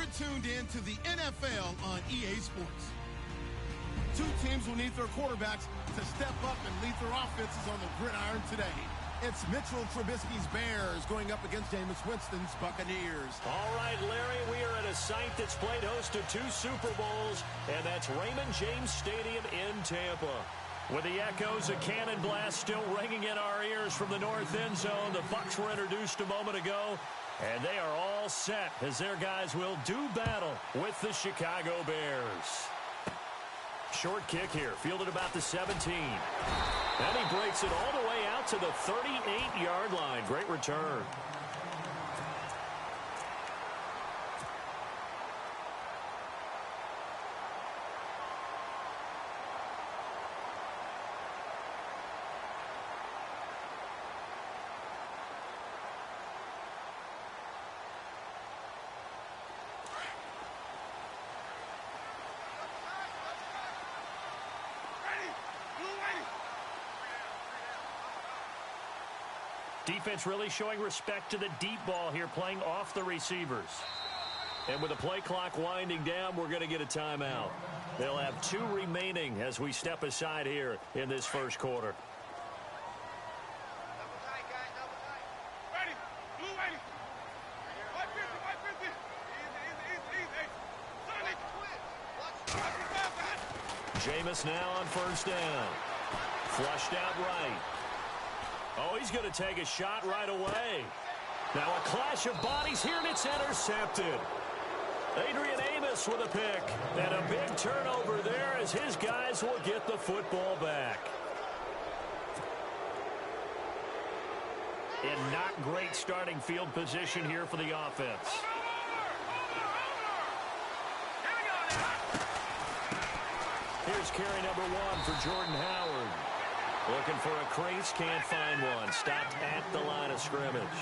You're tuned in to the NFL on EA Sports. Two teams will need their quarterbacks to step up and lead their offenses on the gridiron today. It's Mitchell Trubisky's Bears going up against Jameis Winston's Buccaneers. All right, Larry, we are at a site that's played host to 2 Super Bowls, and that's Raymond James Stadium in Tampa. With the echoes of cannon blast still ringing in our ears from the north end zone, the Bucs were introduced a moment ago, and they are all set as their guys will do battle with the Chicago Bears. Short kick here, fielded about the 17. And he breaks it all the way out to the 38-yard line. Great return. Defense really showing respect to the deep ball here, playing off the receivers. And with the play clock winding down, we're going to get a timeout. They'll have 2 remaining as we step aside here in this first quarter. Jameis now on first down. Flushed out right. Oh, he's going to take a shot right away. Now a clash of bodies here, and it's intercepted. Adrian Amos with a pick. And a big turnover there as his guys will get the football back. In not great starting field position here for the offense. Here's carry number 1 for Jordan Howard. Looking for a crease, can't find one. Stopped at the line of scrimmage.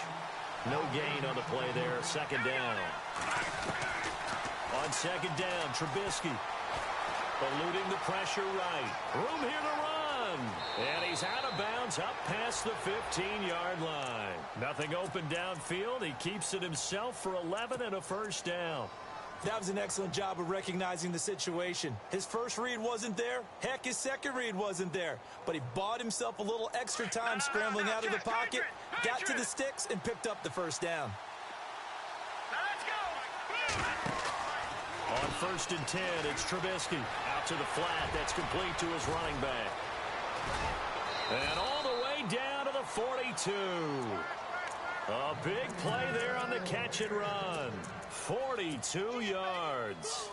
No gain on the play there. Second down. On second down, Trubisky. Eluding the pressure right. Room here to run. And he's out of bounds up past the 15-yard line. Nothing open downfield. He keeps it himself for 11 and a first down. That was an excellent job of recognizing the situation. His first read wasn't there. Heck, his second read wasn't there. But he bought himself a little extra time scrambling out of the pocket, got to the sticks, and picked up the first down. On first and 10, it's Trubisky. Out to the flat. That's complete to his running back. And all the way down to the 42. A big play there on the catch and run. 42 yards.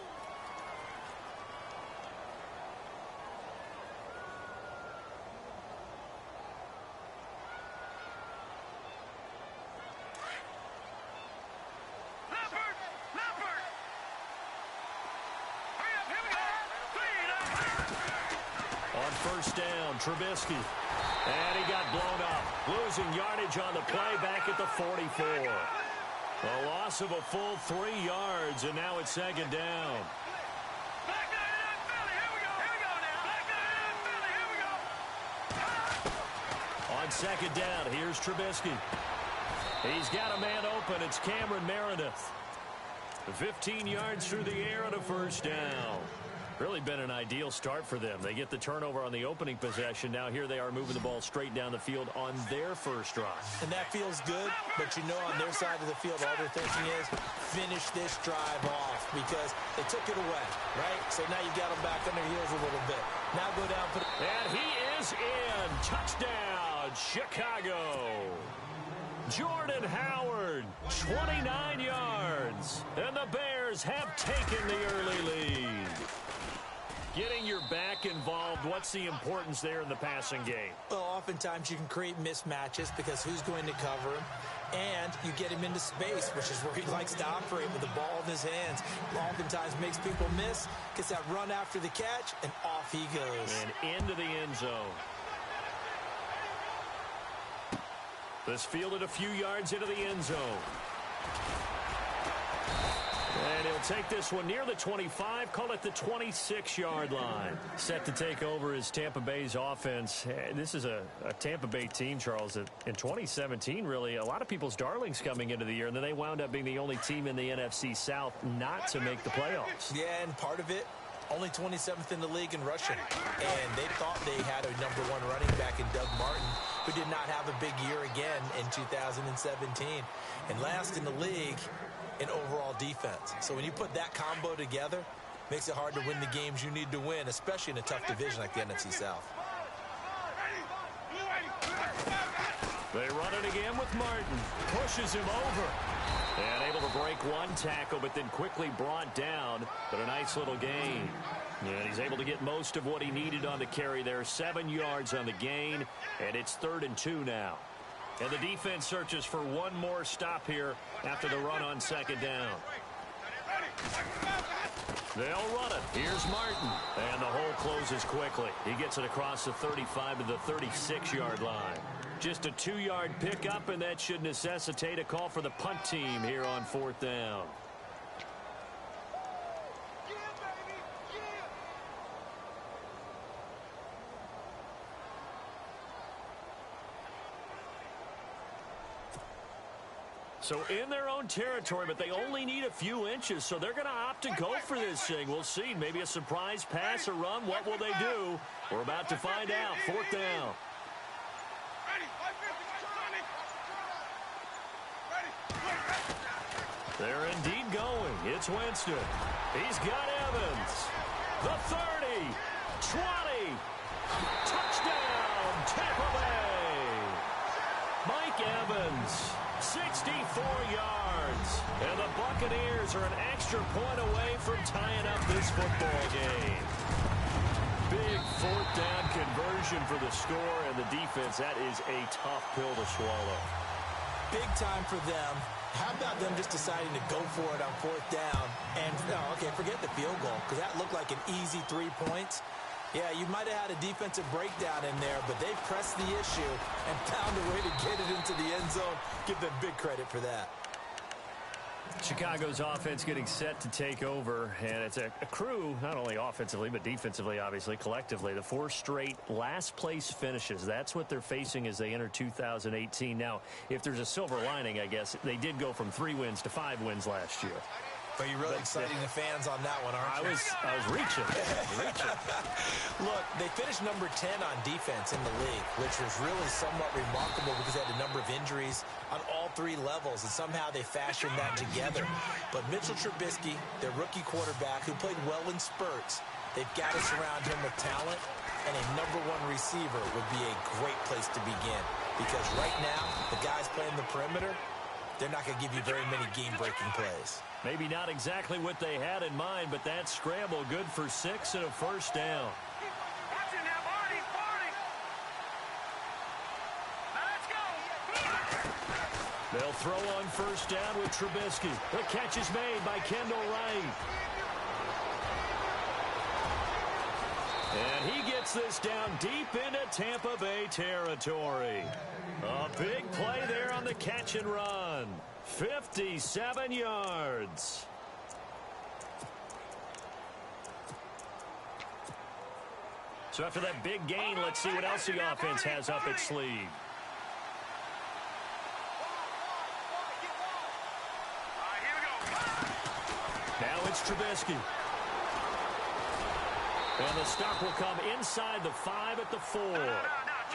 On first down, Trubisky. And he got blown up. Losing yardage on the play back at the 44. A loss of a full 3 yards, and now it's second down. On second down, here's Trubisky. He's got a man open. It's Cameron Meredith. 15 yards through the air and a first down. Really been an ideal start for them. They get the turnover on the opening possession. Now here they are moving the ball straight down the field on their first drive. And that feels good, but you know on their side of the field all they're thinking is finish this drive off because they took it away, right? So now you got them back on their heels a little bit. Now go down. And he is in. Touchdown, Chicago. Jordan Howard, 29 yards. And the Bears have taken the early lead. Getting your back involved, what's the importance there in the passing game? Well, oftentimes you can create mismatches because who's going to cover him? And you get him into space, which is where he likes to operate with the ball in his hands. Oftentimes makes people miss, gets that run after the catch, and off he goes. And into the end zone. This fielded a few yards into the end zone. And he'll They'll take this one near the 25, call it the 26-yard line. Set to take over is Tampa Bay's offense. This is a Tampa Bay team, Charles, that in 2017, really, a lot of people's darlings coming into the year, and then they wound up being the only team in the NFC South not to make the playoffs. Yeah, and part of it, only 27th in the league in rushing. And they thought they had a #1 running back in Doug Martin, who did not have a big year again in 2017. And last in the league in overall defense. So when you put that combo together, makes it hard to win the games you need to win, especially in a tough division like the NFC South. They run it again with Martin. Pushes him over. And able to break one tackle, but then quickly brought down. But a nice little gain. And he's able to get most of what he needed on the carry there. 7 yards on the gain. And it's 3rd and 2 now. And the defense searches for one more stop here after the run on 2nd down. They'll run it. Here's Martin. And the hole closes quickly. He gets it across the 35 to the 36-yard line. Just a 2-yard pickup, and that should necessitate a call for the punt team here on 4th down. So in their own territory, but they only need a few inches, so they're going to opt to go for this thing. We'll see. Maybe a surprise pass or run. What will they do? We're about to find out. 4th down. They're indeed going. It's Winston. He's got Evans. The 30. 20. Touchdown, Tampa Bay. Mike Evans, 64 yards. And the Buccaneers are an extra point away from tying up this football game. Big 4th down conversion for the score, and the defense, that is a tough pill to swallow. Big time for them. How about them just deciding to go for it on 4th down? And, okay, forget the field goal, because that looked like an easy 3 points. Yeah, you might have had a defensive breakdown in there, but they pressed the issue and found a way to get it into the end zone. Give them big credit for that. Chicago's offense getting set to take over, and it's a crew, not only offensively, but defensively, obviously, collectively. The 4 straight last-place finishes. That's what they're facing as they enter 2018. Now, if there's a silver lining, I guess, they did go from 3 wins to 5 wins last year. But you're really exciting the fans on that one, aren't you? I was reaching. Look, they finished number 10 on defense in the league, which was really somewhat remarkable because they had a number of injuries on all 3 levels, and somehow they fashioned that together. But Mitchell Trubisky, their rookie quarterback, who played well in spurts, they've got to surround him with talent, and a #1 receiver would be a great place to begin. Because right now, the guys playing the perimeter, they're not going to give you very many game-breaking plays. Maybe not exactly what they had in mind, but that scramble good for 6 and a 1st down. They'll throw on 1st down with Trubisky. The catch is made by Kendall Wright. And he gets this down deep into Tampa Bay territory. A big play there on the catch and run. 57 yards. So after that big gain, let's see what else the offense has up its sleeve. Now it's Trubisky. And the stop will come inside the 5 at the 4.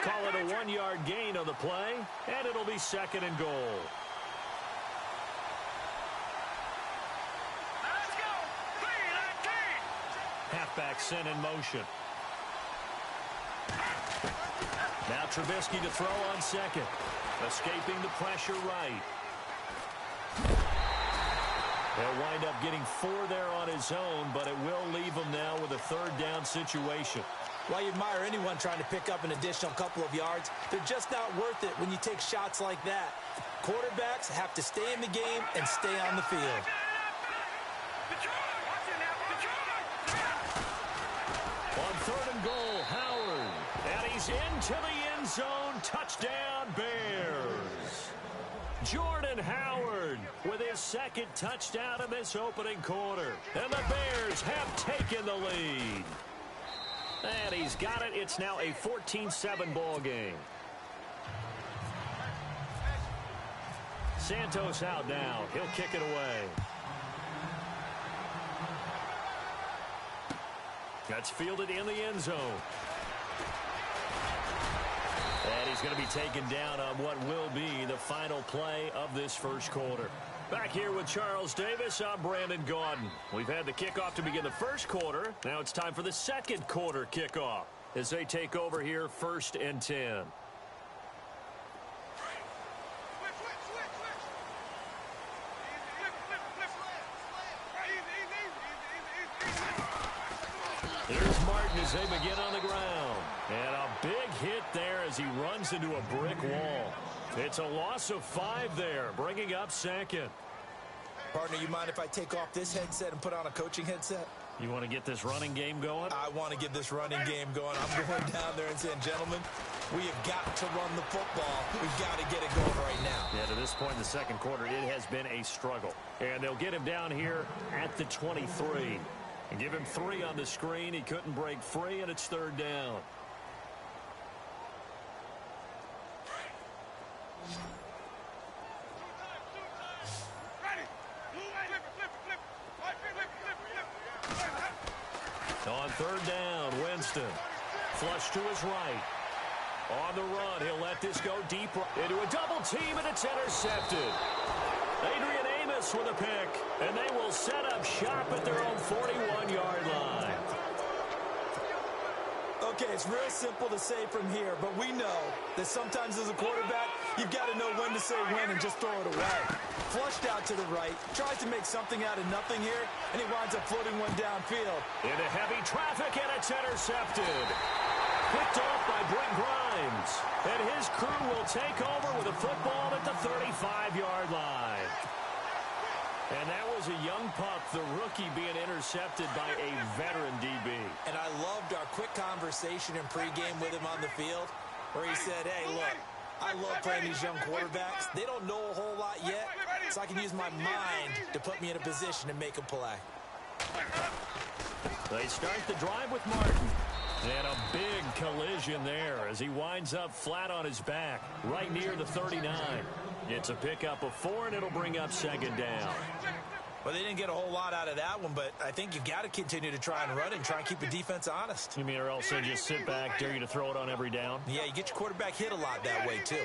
Call it a 1-yard gain on the play, and it'll be 2nd and goal. Halfback sent in motion. Now Trubisky to throw on 2nd. Escaping the pressure right. He'll wind up getting 4 there on his own, but it will leave him now with a 3rd down situation. While you admire anyone trying to pick up an additional couple of yards, they're just not worth it when you take shots like that. Quarterbacks have to stay in the game and stay on the field. On 3rd and goal, Howard. And he's into the end zone. Touchdown, Bears. Jordan Howard with his second touchdown in this opening quarter. And the Bears have taken the lead. And he's got it. It's now a 14-7 ball game. Santos out now. He'll kick it away. That's fielded in the end zone. And he's going to be taken down on what will be the final play of this first quarter. Back here with Charles Davis, I'm Brandon Gaudin. We've had the kickoff to begin the first quarter. Now it's time for the second quarter kickoff as they take over here 1st and 10. Here's Martin as they begin on the ground. And a big hit there as he runs into a brick wall. It's a loss of 5 there, bringing up second. Partner, you mind if I take off this headset and put on a coaching headset? You want to get this running game going? I want to get this running game going. I'm going down there and saying, gentlemen, we have got to run the football. We've got to get it going right now. Yeah, to this point in the second quarter, it has been a struggle. And they'll get him down here at the 23. And give him 3 on the screen. He couldn't break free, and it's 3rd down. On 3rd down, Winston. Flush to his right. On the run, he'll let this go deep into a double team, and it's intercepted. Adrian Amos with a pick, and they will set up shop at their own 41-yard line. Okay, it's real simple to say from here, but we know that sometimes as a quarterback, you've got to know when to say when and just throw it away. Flushed out to the right, tries to make something out of nothing here, and he winds up floating one downfield. Into heavy traffic, and it's intercepted. Picked off by Brent Grimes. And his crew will take over with a football at the 35-yard line. And that was a young pup, the rookie, being intercepted by a veteran DB. And I loved our quick conversation in pregame with him on the field where he said, hey, look, I love playing these young quarterbacks. They don't know a whole lot yet, so I can use my mind to put me in a position to make a play. They start the drive with Martin. And a big collision there as he winds up flat on his back, right near the 39. It's a pickup of 4, and it'll bring up 2nd down. Well, they didn't get a whole lot out of that one, but I think you've got to continue to try and run it and try and keep the defense honest. You mean, or else they just sit back, dare you to throw it on every down? Yeah, you get your quarterback hit a lot that way, too.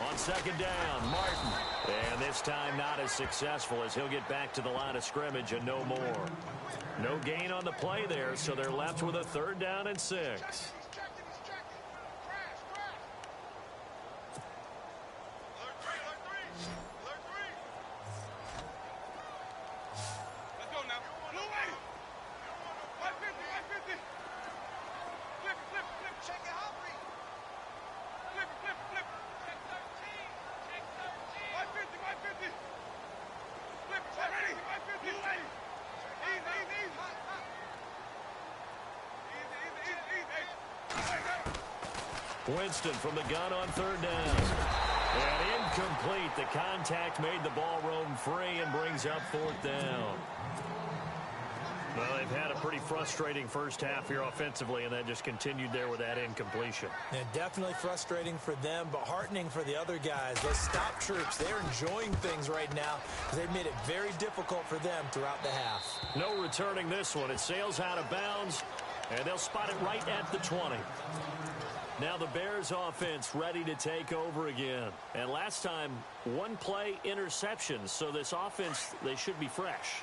On 2nd down, Martin. And this time not as successful as he'll get back to the line of scrimmage and no more. No gain on the play there, so they're left with a 3rd down and 6. Winston from the gun on 3rd down. And incomplete. The contact made the ball roam free and brings up 4th down. Well, they've had a pretty frustrating first half here offensively, and that just continued there with that incompletion. Yeah, definitely frustrating for them, but heartening for the other guys. Those stop troops, they're enjoying things right now because they've made it very difficult for them throughout the half. No returning this one. It sails out of bounds, and they'll spot it right at the 20. Now the Bears offense ready to take over again. And last time, 1-play interceptions. So this offense, they should be fresh.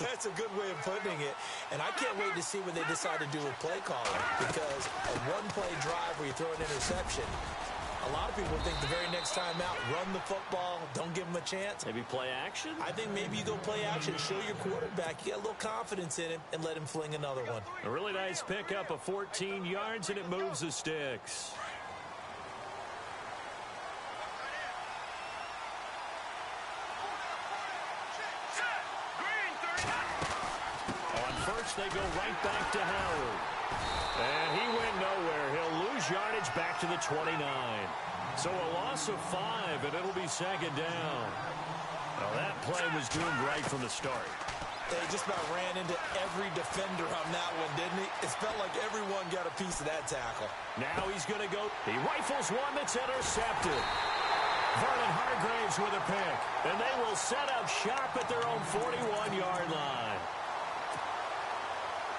That's a good way of putting it. And I can't wait to see what they decide to do with play calling. Because a 1-play drive where you throw an interception, a lot of people think the very next time out, run the football, don't give them a chance. Maybe play action? I think maybe you go play action, show your quarterback, you get a little confidence in him, and let him fling another one. A really nice pickup of 14 yards, and it moves the sticks. they go right back to Howard. And he went nowhere. He'll lose yardage back to the 29. So a loss of 5, and it'll be second down. Well, that play was doomed right from the start. They just about ran into every defender on that one, didn't he? It felt like everyone got a piece of that tackle. Now he's going to go. He rifles one that's intercepted. Vernon Hargraves with a pick. And they will set up shop at their own 41-yard line.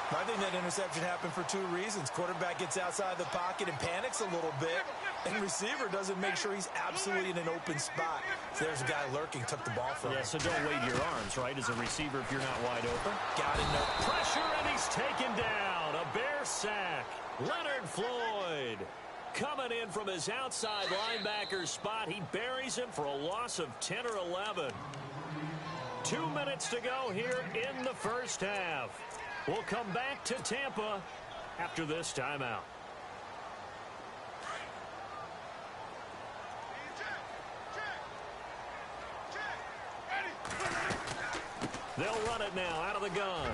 I think that interception happened for 2 reasons. Quarterback gets outside the pocket and panics a little bit. And receiver doesn't make sure he's absolutely in an open spot. So there's a guy lurking, took the ball from him. Yeah, so don't wave your arms, right, as a receiver if you're not wide open. Got it, no pressure, and he's taken down. A Bear sack. Leonard Floyd coming in from his outside linebacker spot. He buries him for a loss of 10 or 11. 2 minutes to go here in the first half. We'll come back to Tampa after this timeout. They'll run it now out of the gun.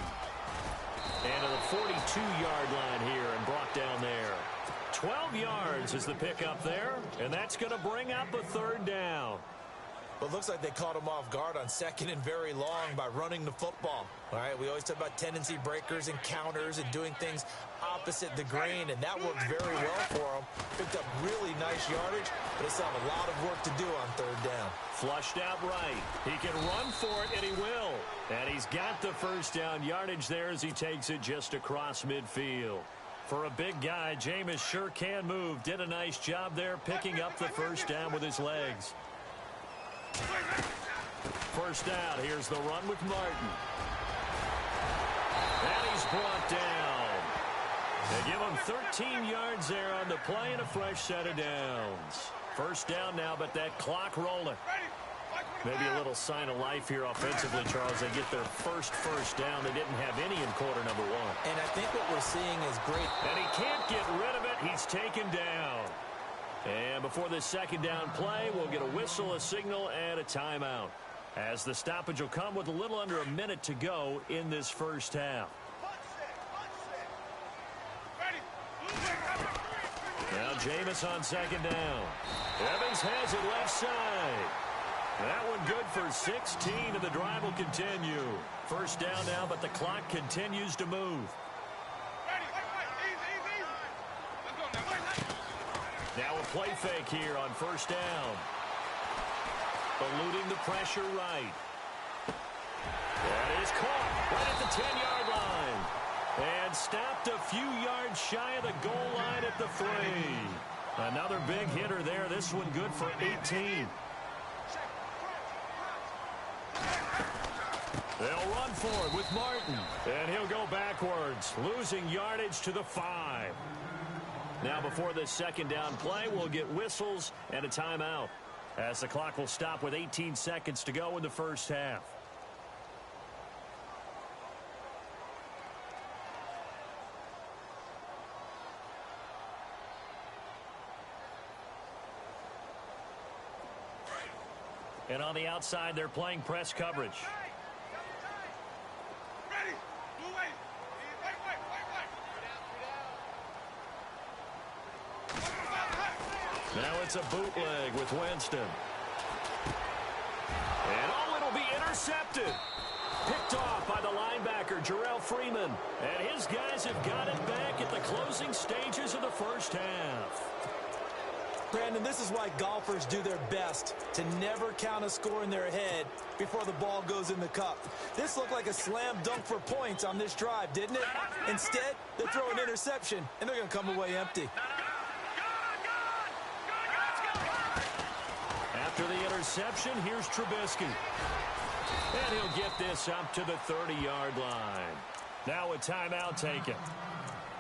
And to the 42-yard line here and brought down there. 12 yards is the pickup there, and that's going to bring up a third down. But it looks like they caught him off guard on second and very long by running the football. All right, we always talk about tendency breakers and counters and doing things opposite the grain, and that worked very well for him. Picked up really nice yardage, but they still have a lot of work to do on third down. Flushed out right. He can run for it, and he will. And he's got the first down yardage there as he takes it just across midfield. For a big guy, Jameis sure can move. Did a nice job there picking up the first down with his legs. First down, here's the run with Martin. And he's brought down. They give him 13 yards there on the play and a fresh set of downs. First down now, but that clock rolling. Maybe a little sign of life here offensively, Charles. They get their first down. They didn't have any in quarter number 1. And I think what we're seeing is great. And he can't get rid of it. He's taken down. And before this second down play, we'll get a whistle, a signal, and a timeout. As the stoppage will come with a little under a minute to go in this first half. Now Jameis on second down. Evans has it left side. That one good for 16, and the drive will continue. First down now, but the clock continues to move. Now a play fake here on first down. Eluding the pressure right. That is caught right at the 10-yard line. And stopped a few yards shy of the goal line at the 3. Another big hitter there. This one good for 18. They'll run for it with Martin. And he'll go backwards, losing yardage to the 5. Now before this second down play, we'll get whistles and a timeout, as the clock will stop with 18 seconds to go in the first half. And on the outside, they're playing press coverage. Now it's a bootleg with Winston. And it'll be intercepted. Picked off by the linebacker, Jarrell Freeman. And his guys have got it back at the closing stages of the first half. Brandon, this is why golfers do their best to never count a score in their head before the ball goes in the cup. This looked like a slam dunk for points on this drive, didn't it? Instead, they throw an interception, and they're going to come away empty. After the interception, here's Trubisky. And he'll get this up to the 30-yard line. Now a timeout taken.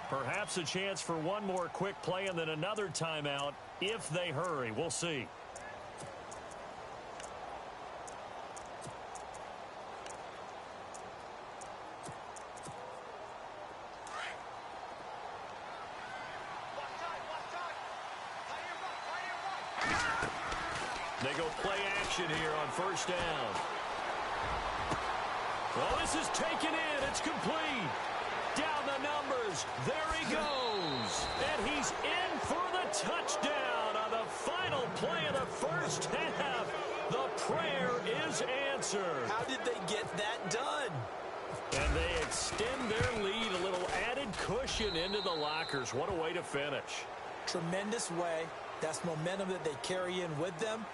Perhaps a chance for one more quick play and then another timeout if they hurry. We'll see. They go play action here on first down. Well, this is taken in. It's complete. throws. There he goes. And he's in for the touchdown on the final play of the first half. The prayer is answered. How did they get that done? And they extend their lead, a little added cushion into the lockers. What a way to finish. Tremendous way. That's momentum that they carry in with them.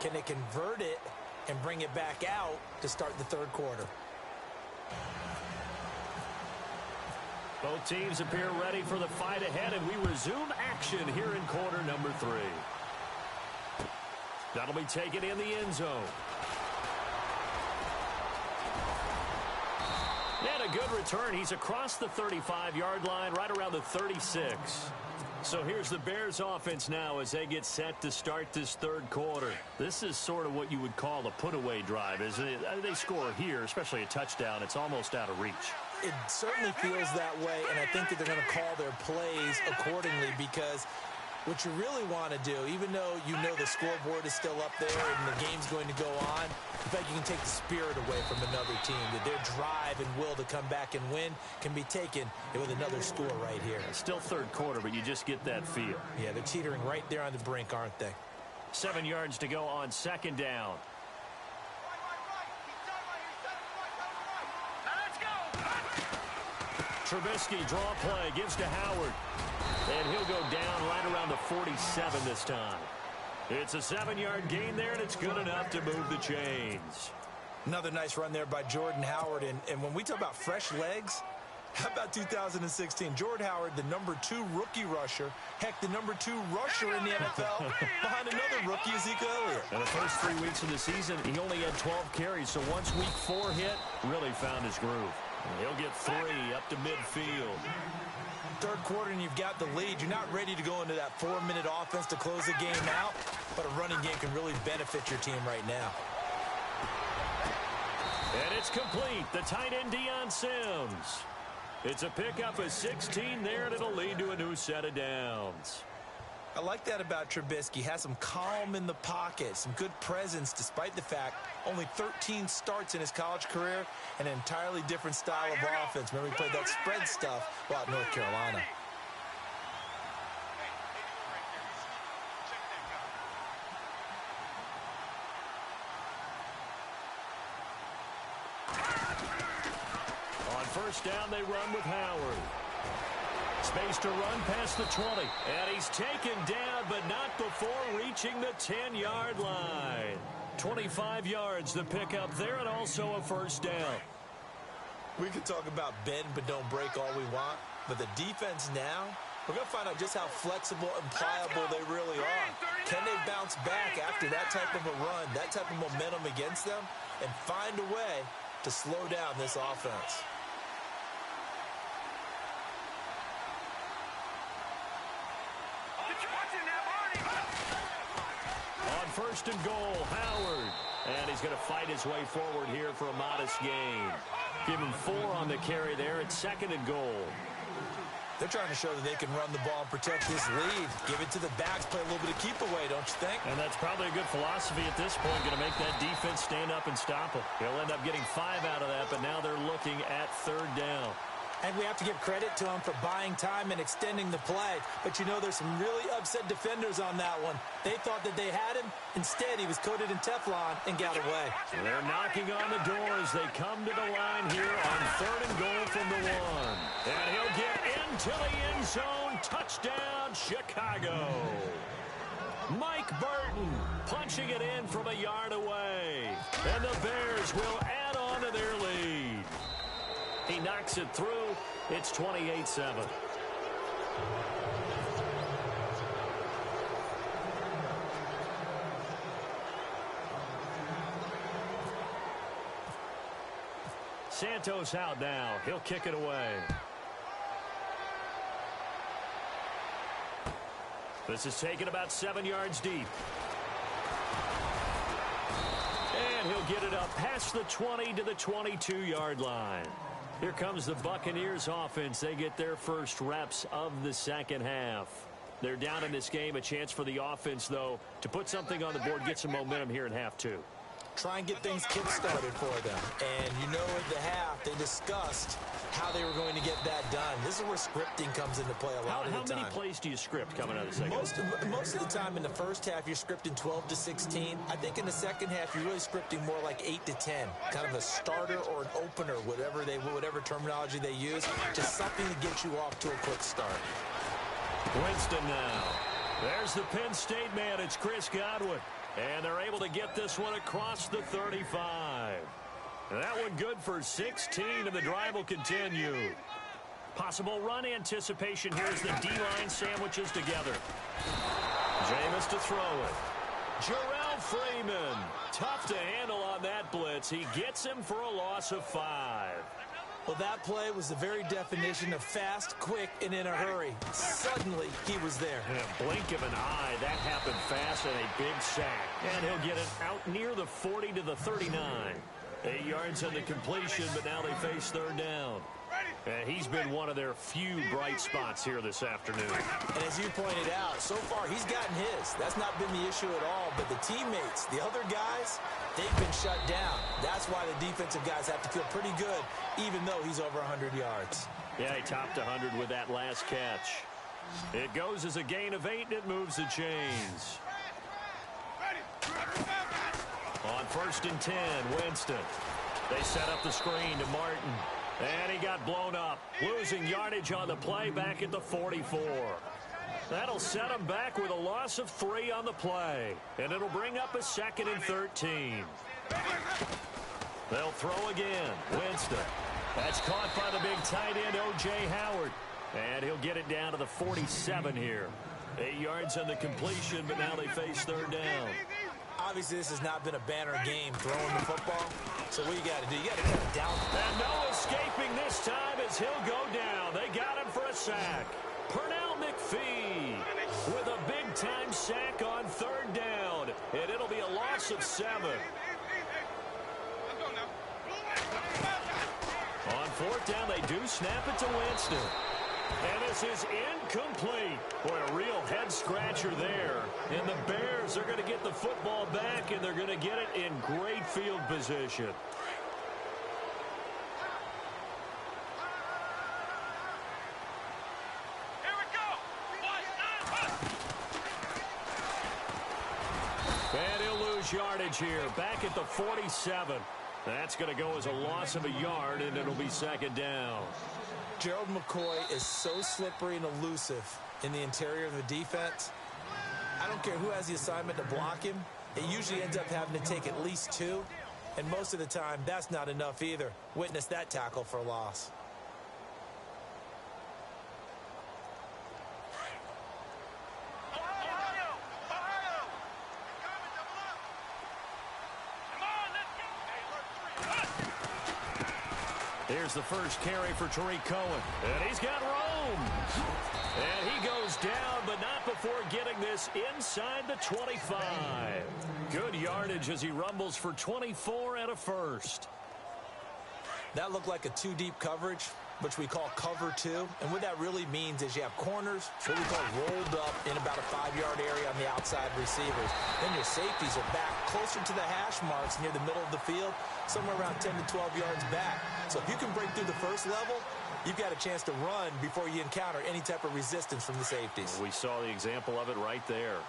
Can they convert it and bring it back out to start the third quarter? Both teams appear ready for the fight ahead, and we resume action here in quarter number 3. That'll be taken in the end zone. And a good return. He's across the 35-yard line, right around the 36. So here's the Bears offense now as they get set to start this third quarter. This is sort of what you would call a put-away drive. As they score here, especially a touchdown, it's almost out of reach. It certainly feels that way, and I think that they're going to call their plays accordingly, because what you really want to do, even though you know the scoreboard is still up there and the game's going to go on, in fact, you can take the spirit away from another team, that their drive and will to come back and win can be taken with another score right here. Still third quarter, but you just get that feel. Yeah, they're teetering right there on the brink, aren't they? 7 yards to go on second down. Trubisky, draw play, gives to Howard. And he'll go down right around the 47 this time. It's a 7-yard gain there, and it's good enough to move the chains. Another nice run there by Jordan Howard. And when we talk about fresh legs, how about 2016? Jordan Howard, the #2 rookie rusher. Heck, the #2 rusher in the NFL behind another rookie, Ezekiel Elliott. In the first 3 weeks of the season, he only had 12 carries. So once week 4 hit, really found his groove. He'll get 3 up to midfield. Third quarter and you've got the lead. You're not ready to go into that 4-minute offense to close the game out, but a running game can really benefit your team right now. And it's complete. The tight end, Deion Sims. It's a pickup of 16 there, and it'll lead to a new set of downs. I like that about Trubisky. Has some calm in the pocket, some good presence, despite the fact only 13 starts in his college career, and an entirely different style of offense. Remember, he played that spread stuff while at North Carolina. On first down, they run with Howard. Space to run past the 20. And he's taken down, but not before reaching the 10-yard line. 25 yards, the pickup there, and also a first down. We could talk about bend but don't break all we want, but the defense now, we're going to find out just how flexible and pliable they really are. Can they bounce back after that type of a run, that type of momentum against them, and find a way to slow down this offense? First and goal, Howard. And he's going to fight his way forward here for a modest gain. Give him 4 on the carry there at second and goal. They're trying to show that they can run the ball and protect this lead. Give it to the backs, play a little bit of keep away, don't you think? And that's probably a good philosophy at this point. Going to make that defense stand up and stop them. They'll end up getting 5 out of that, but now they're looking at third down. And we have to give credit to him for buying time and extending the play. But you know, there's some really upset defenders on that one. They thought that they had him. Instead, he was coated in Teflon and got away. They're knocking on the door as they come to the line here on third and goal from the 1. And he'll get into the end zone. Touchdown, Chicago. Mike Burton punching it in from a yard away. And the Bears will add on to their lead. He knocks it through. It's 28-7. Santos out now. He'll kick it away. This is taken about 7 yards deep. And he'll get it up past the 20 to the 22-yard line. Here comes the Buccaneers offense. They get their first reps of the second half. They're down in this game. A chance for the offense, though, to put something on the board, get some momentum here in half 2. Try and get things kick-started for them. And you know, at the half, they discussed how they were going to get that done. This This is where scripting comes into play a lot of the time. How many plays do you script coming out of the second half? Most of the time in the first half, you're scripting 12 to 16. I think in the second half, you're really scripting more like 8 to 10. Kind of a starter or an opener, whatever terminology they use. Just something to get you off to a quick start. Winston now. There's the Penn State man. It's Chris Godwin. And they're able to get this one across the 35. That one good for 16, and the drive will continue. Possible run anticipation here as the D-line sandwiches together. Jameis to throw it. Jarrell Freeman. Tough to handle on that blitz. He gets him for a loss of 5. Well, that play was the very definition of fast, quick, and in a hurry. Suddenly, he was there. In a blink of an eye, that happened fast and a big sack. And he'll get it out near the 40 to the 39. 8 yards on the completion, but now they face third down. And he's been one of their few bright spots here this afternoon. And as you pointed out, so far he's gotten his. That's not been the issue at all. But the teammates, the other guys, they've been shut down. That's why the defensive guys have to feel pretty good, even though he's over 100 yards. Yeah, he topped 100 with that last catch. It goes as a gain of 8, and it moves the chains. On 1st and 10, Winston. They set up the screen to Martin. And he got blown up, losing yardage on the play back at the 44. That'll set him back with a loss of 3 on the play. And it'll bring up a 2nd and 13. They'll throw again. Winston. That's caught by the big tight end, O.J. Howard. And he'll get it down to the 47 here. 8 yards on the completion, but now they face third down. Obviously, this has not been a banner game throwing the football. So what you got to do, you got to cut it down. And no escaping this time as he'll go down. They got him for a sack. Pernell McPhee with a big-time sack on third down. And it'll be a loss of 7. On 4th down, they do snap it to Winston. And this is incomplete. Boy, a real head-scratcher there. And the Bears are going to get the football back, and they're going to get it in great field position. Here we go. And he'll lose yardage here. Back at the 47. That's going to go as a loss of a yard, and it'll be 2nd down. Gerald McCoy is so slippery and elusive in the interior of the defense. I don't care who has the assignment to block him. It usually ends up having to take at least 2. And most of the time, that's not enough either. Witness that tackle for a loss. Here's the first carry for Tariq Cohen. And he's got room. And he goes down, but not before getting this inside the 25. Good yardage as he rumbles for 24 and a first. That looked like a 2-deep coverage, which we call cover 2. And what that really means is you have corners, what we call rolled up in about a 5-yard area on the outside receivers. Then your safeties are back closer to the hash marks near the middle of the field, somewhere around 10 to 12 yards back. So if you can break through the first level, you've got a chance to run before you encounter any type of resistance from the safeties. We saw the example of it right there.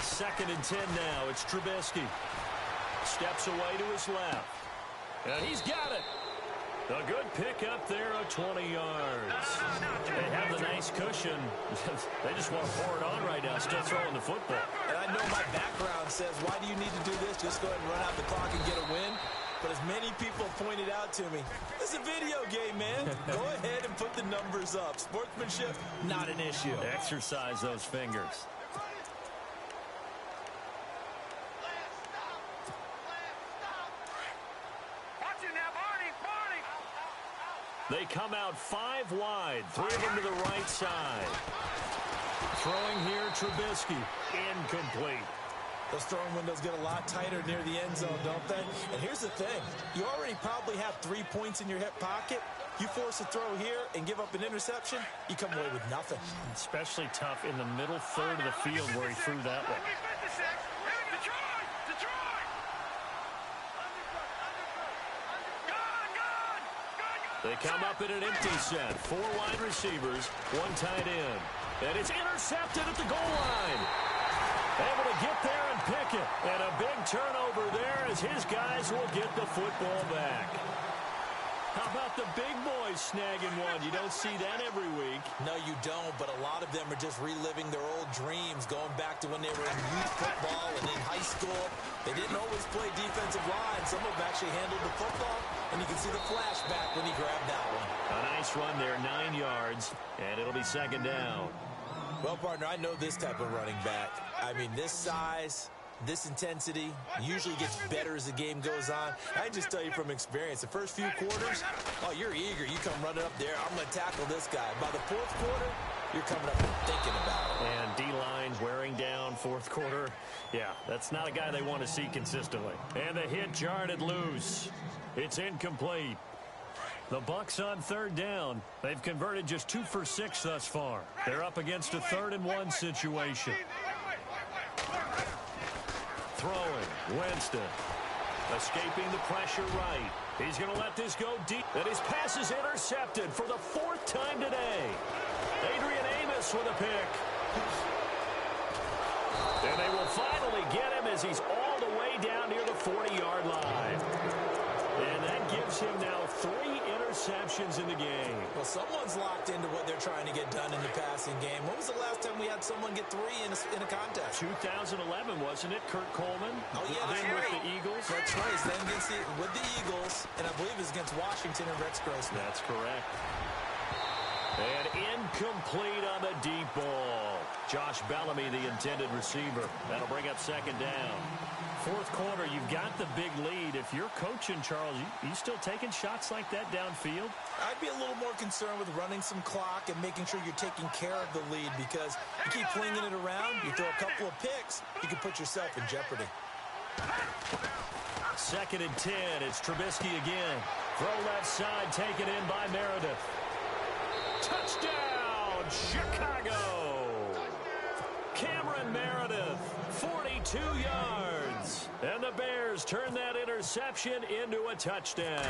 Second and 10 now. It's Trubisky. Steps away to his left. And he's got it. A good pickup there of 20 yards. They have the nice cushion. They just want to pour it on right now, still throwing the football. And I know my background says, why do you need to do this? Just go ahead and run out the clock and get a win. But as many people pointed out to me, it's a video game, man. Go ahead and put the numbers up. Sportsmanship, not an issue. Exercise those fingers. They come out 5 wide, 3 of them to the right side. Throwing here, Trubisky, incomplete. Those throwing windows get a lot tighter near the end zone, don't they? And here's the thing. You already probably have 3 points in your hip pocket. You force a throw here and give up an interception, you come away with nothing. Especially tough in the middle third of the field where he threw that one. They come up in an empty set. 4 wide receivers, 1 tight end. And it's intercepted at the goal line. Able to get there and pick it. And a big turnover there as his guys will get the football back. How about the big boys snagging one? You don't see that every week. No, you don't, but a lot of them are just reliving their old dreams, going back to when they were in youth football and in high school. They didn't always play defensive line. Some of them actually handled the football, and you can see the flashback when he grabbed that one. A nice run there, 9 yards, and it'll be 2nd down. Well, partner, I know this type of running back. I mean, this size, this intensity usually gets better as the game goes on. I can just tell you from experience, the first few quarters, oh, you're eager. You come running up there, I'm going to tackle this guy. By the 4th quarter, you're coming up and thinking about it. And D-line wearing down 4th quarter. Yeah, that's not a guy they want to see consistently. And the hit jarred it loose. It's incomplete. The Bucs on 3rd down. They've converted just 2 for 6 thus far. They're up against a 3rd and 1 situation. Throwing, Winston. Escaping the pressure right. He's going to let this go deep. And his pass is intercepted for the 4th time today. Adrian Amos with a pick. And they will finally get him as he's all the way down near the 40-yard line. And that gives him now 3 interceptions in the game. Well, someone's locked into what they're trying to get done in the passing game. When was the last time we had someone get 3 in a contest? 2011, wasn't it? Kurt Coleman. Oh, yeah, then with the Eagles. That's right. Then with the Eagles, and I believe it was against Washington and Rex Grossman. That's correct. And incomplete on the deep ball. Josh Bellamy, the intended receiver. That'll bring up 2nd down. 4th quarter, you've got the big lead. If you're coaching, Charles, you still taking shots like that downfield? I'd be a little more concerned with running some clock and making sure you're taking care of the lead, because you keep flinging it around, you throw a couple of picks, you can put yourself in jeopardy. 2nd and 10. It's Trubisky again. Throw left side, taken in by Meredith. Touchdown, Chicago! Cameron Meredith, 42 yards. And the Bears turn that interception into a touchdown.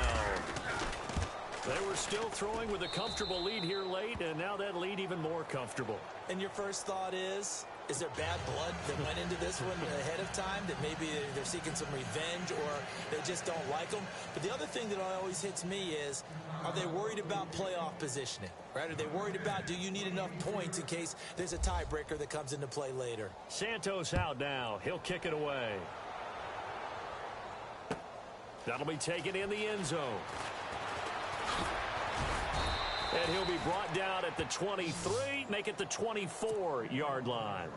They were still throwing with a comfortable lead here late, and now that lead even more comfortable. And your first thought is there bad blood that went into this one ahead of time, that maybe they're seeking some revenge or they just don't like them? But the other thing that always hits me is, are they worried about playoff positioning? Right? Are they worried about, do you need enough points in case there's a tiebreaker that comes into play later? Santos out now. He'll kick it away. That'll be taken in the end zone. And he'll be brought down at the 23, make it the 24-yard line.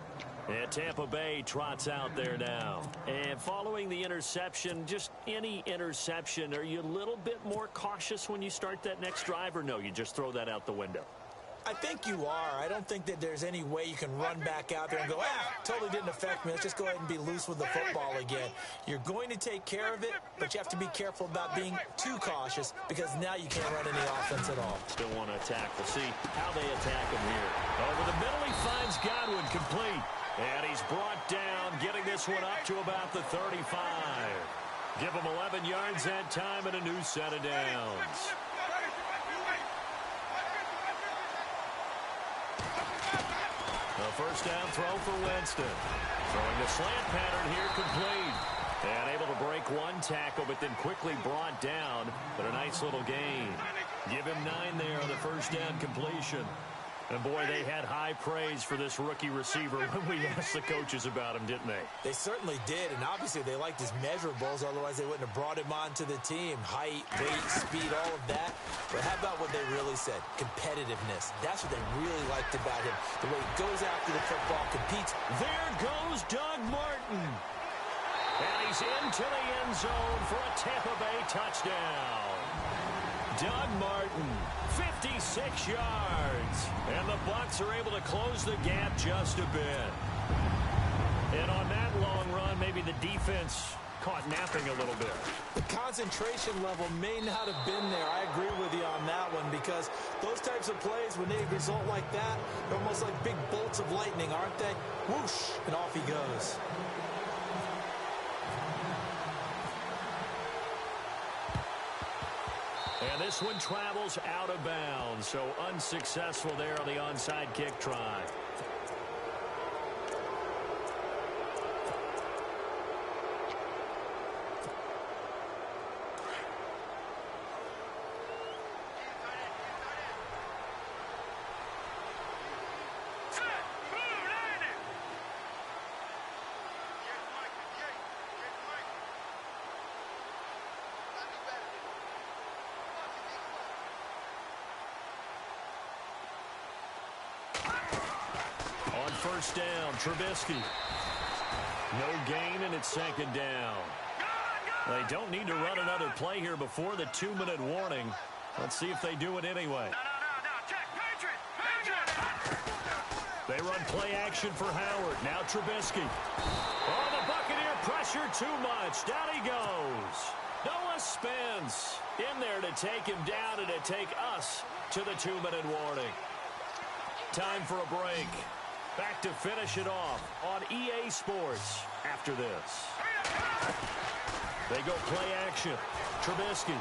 And Tampa Bay trots out there now. And following the interception, just any interception, are you a little bit more cautious when you start that next drive, or no, you just throw that out the window? I think you are. I don't think that there's any way you can run back out there and go, totally didn't affect me. Let's just go ahead and be loose with the football again. You're going to take care of it, but you have to be careful about being too cautious, because now you can't run any offense at all. Still want to attack. We'll see how they attack him here. Over the middle, he finds Godwin complete. And he's brought down, getting this one up to about the 35. Give him 11 yards that time and a new set of downs. A first down throw for Winston. Throwing the slant pattern here, complete. And able to break one tackle, but then quickly brought down. But a nice little gain. Give him 9 there on the first down completion. And, boy, they had high praise for this rookie receiver when we asked the coaches about him, didn't they? They certainly did, and obviously they liked his measurables. Otherwise, they wouldn't have brought him onto the team. Height, weight, speed, all of that. But how about what they really said? Competitiveness. That's what they really liked about him. The way he goes after the football, competes. There goes Doug Martin. And he's into the end zone for a Tampa Bay touchdown. Doug Martin, 56 yards. And the Bucs are able to close the gap just a bit. And on that long run, maybe the defense caught napping a little bit. The concentration level may not have been there. I agree with you on that one, because those types of plays, when they result like that, they're almost like big bolts of lightning, aren't they? Whoosh, and off he goes. And this one travels out of bounds, so unsuccessful there on the onside kick try. First down, Trubisky. No gain, and it's second down. They don't need to run another play here before the 2-minute warning. Let's see if they do it anyway. They run play action for Howard. Now Trubisky. Oh, the Buccaneer pressure too much. Down he goes. Noah Spence in there to take him down and to take us to the 2-minute warning. Time for a break. Back to finish it off on EA Sports after this. They go play action. Trubisky.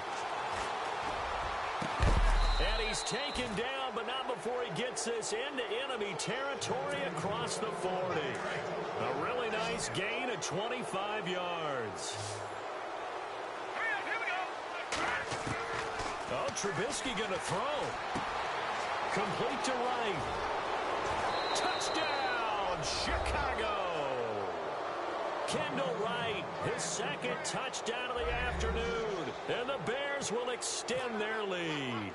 And he's taken down, but not before he gets this into enemy territory across the 40. A really nice gain of 25 yards. Oh, Trubisky going to throw. Complete to right. Touchdown, Chicago! Kendall Wright, his second touchdown of the afternoon. And the Bears will extend their lead.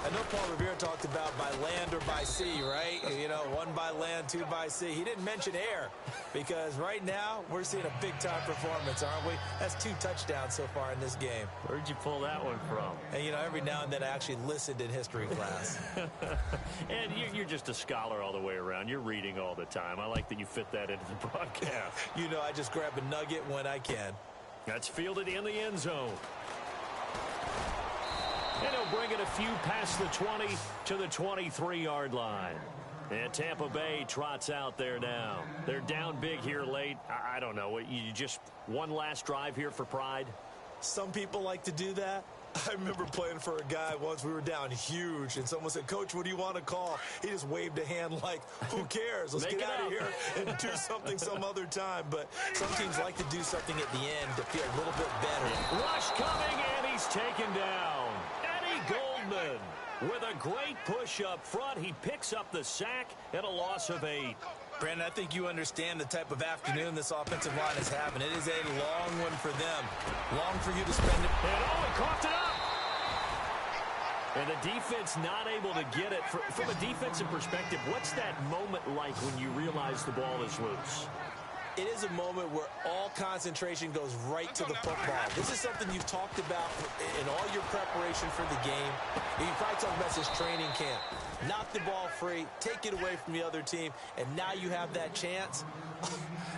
I know Paul Revere talked about by land or by sea, right? You know, 1 by land, 2 by sea. He didn't mention air because right now we're seeing a big-time performance, aren't we? That's 2 touchdowns so far in this game. Where'd you pull that one from? And, you know, every now and then I actually listened in history class. And you're just a scholar all the way around. You're reading all the time. I like that you fit that into the broadcast. You know, I just grab a nugget when I can. That's fielded in the end zone. And he'll bring it a few past the 20 to the 23-yard line. And Tampa Bay trots out there now. They're down big here late. I don't know. You just one last drive here for pride? Some people like to do that. I remember playing for a guy once. We were down huge, and someone said, "Coach, what do you want to call?" He just waved a hand like, who cares? Let's get out of here and do something some other time. But some teams like to do something at the end to feel a little bit better. Rush coming, and he's taken down. Eddie Goldman with a great push up front. He picks up the sack and a loss of 8. Brandon, I think you understand the type of afternoon this offensive line is having. It is a long one for them. Long for you to spend it. And he coughed it up. And the defense not able to get it. From a defensive perspective, what's that moment like when you realize the ball is loose? It is a moment where all concentration goes right to the football. This is something you've talked about in all your preparation for the game. You probably talked about this training camp. Knock the ball free, take it away from the other team, and now you have that chance.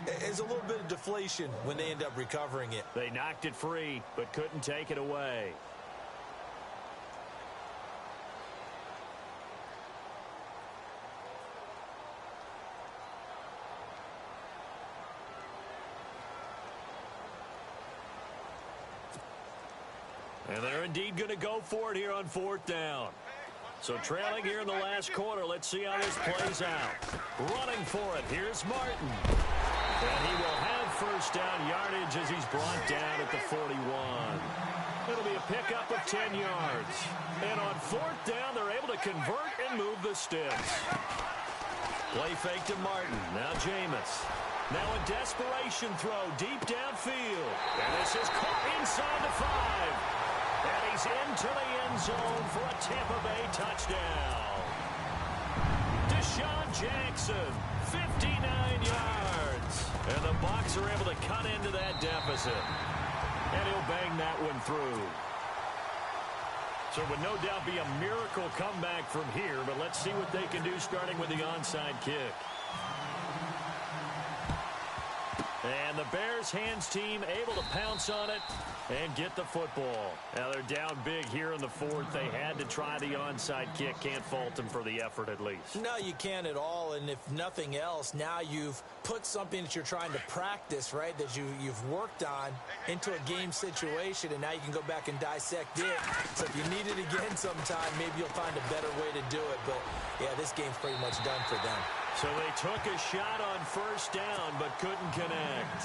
It's a little bit of deflation when they end up recovering it. They knocked it free, but couldn't take it away. And they're indeed going to go for it here on 4th down. So trailing here in the last quarter. Let's see how this plays out. Running for it. Here's Martin. And he will have first down yardage as he's brought down at the 41. It'll be a pickup of 10 yards. And on 4th down, they're able to convert and move the sticks. Play fake to Martin. Now Jameis. Now a desperation throw deep downfield. And this is caught inside the 5. And he's into the end zone for a Tampa Bay touchdown. Deshaun Jackson, 59 yards. And the Bucs are able to cut into that deficit. And he'll bang that one through. So it would no doubt be a miracle comeback from here, but let's see what they can do starting with the onside kick. And the Bears hands team able to pounce on it and get the football. Now they're down big here in the fourth. They had to try the onside kick. Can't fault them for the effort at least. No, you can't at all. And if nothing else, now you've put something that you're trying to practice, right, that you've worked on into a game situation, and now you can go back and dissect it. So if you need it again sometime, maybe you'll find a better way to do it. But, yeah, this game's pretty much done for them. So they took a shot on first down but couldn't connect.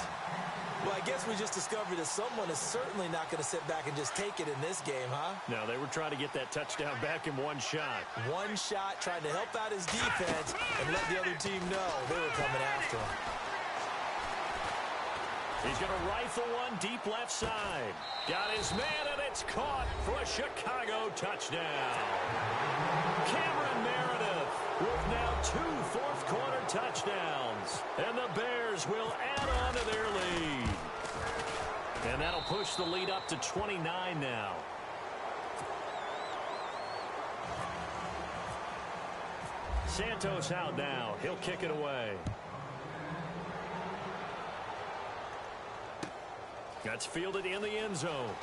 Well, I guess we just discovered that someone is certainly not going to sit back and just take it in this game, huh? No, they were trying to get that touchdown back in one shot. One shot, trying to help out his defense and let the other team know they were coming after him. He's going to rifle one deep left side. Got his man, and it's caught for a Chicago touchdown. Cameron Meredith with now 2 fourth-quarter touchdowns. And the Bears will add on to their lead. And that'll push the lead up to 29 now. Santos out now. He'll kick it away. That's fielded in the end zone.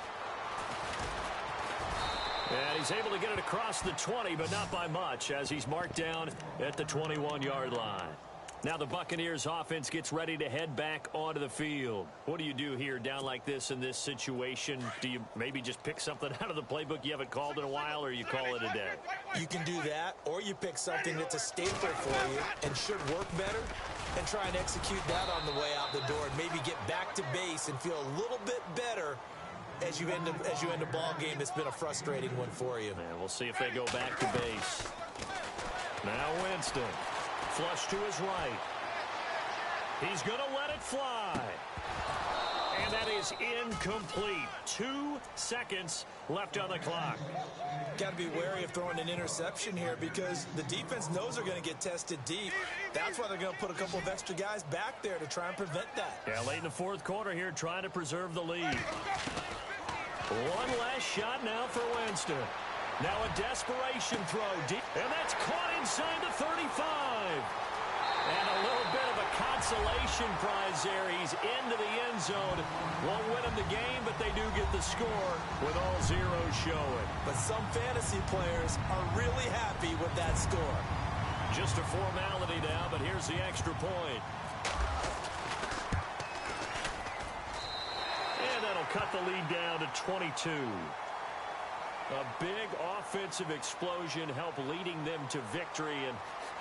And he's able to get it across the 20, but not by much, as he's marked down at the 21-yard line. Now the Buccaneers offense gets ready to head back onto the field. What do you do here down like this in this situation? Do you maybe just pick something out of the playbook you haven't called in a while, or you call it a day? You can do that, or you pick something that's a staple for you and should work better and try and execute that on the way out the door and maybe get back to base and feel a little bit better as you end a ball game that's been a frustrating one for you. And we'll see if they go back to base. Now Winston. Flush to his right. He's going to let it fly. And that is incomplete. 2 seconds left on the clock. Got to be wary of throwing an interception here because the defense knows they're going to get tested deep. That's why they're going to put a couple of extra guys back there to try and prevent that. Yeah, late in the fourth quarter here, trying to preserve the lead. One last shot now for Winston. Now a desperation throw deep, and that's caught inside the 35. And a little bit of a consolation prize there. He's into the end zone. Won't win him the game, but they do get the score with all zeros showing. But some fantasy players are really happy with that score. Just a formality now, but here's the extra point. And that'll cut the lead down to 22. A big offensive explosion helped leading them to victory, and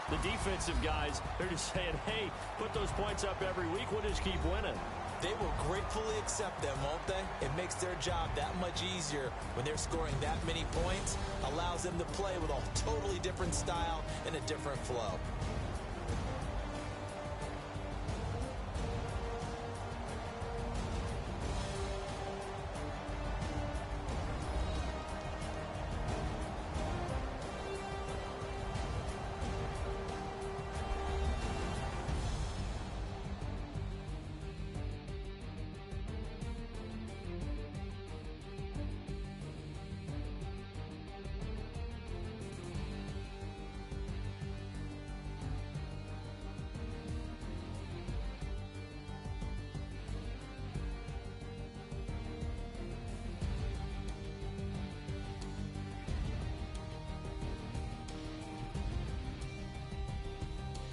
the defensive guys, they're just saying, hey, put those points up every week, we'll just keep winning. They will gratefully accept them, won't they? It makes their job that much easier when they're scoring that many points, allows them to play with a totally different style and a different flow.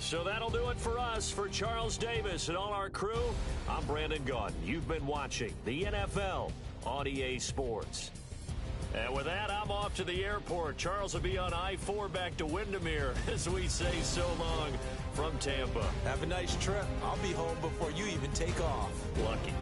So that'll do it for us. For Charles Davis and all our crew, I'm Brandon Gaudin. You've been watching the NFL on EA Sports. And with that, I'm off to the airport. Charles will be on I-4 back to Windermere as we say so long from Tampa. Have a nice trip. I'll be home before you even take off. Lucky.